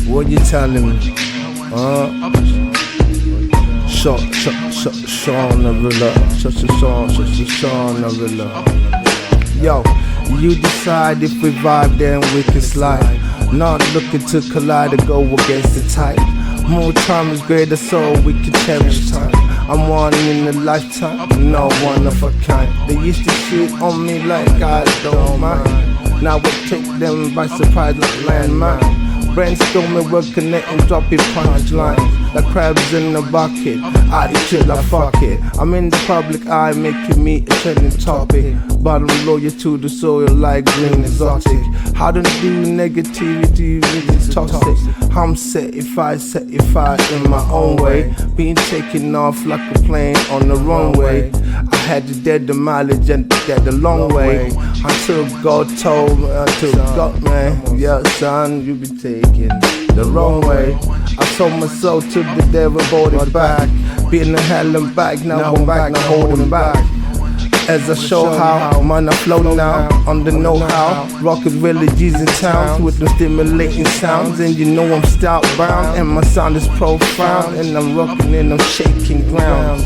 What you telling me? Sean Narilla. Yo, you decide if we vibe, then we can slide. Not looking to collide or go against the tide. More time is greater, so we can cherish time. I'm one in a lifetime, no one of a kind. They used to shit on me like I don't mind. Now we take them by surprise like landmine. Brainstorming, we're connecting, dropping punchlines like crabs in a bucket. I chill, I fuck it. I'm in the public eye, making me a trending topic. But I'm loyal to the soil like green exotic. How to do negativity with toxic. I'm certified in my own way. Being taken off like a plane on the runway. I had to dead the mileage and dead the long way. Until God told me, until God, man. Yeah, son, you be taking the wrong way. I sold my soul to the devil, bought it back. Been in hell and back, now I'm back, now holding back. As I show how, man, I flow now on the know-how. Rockin' villages and towns with them stimulating sounds. And you know I'm stout bound, and my sound is profound. And I'm rockin' and I'm shaking ground.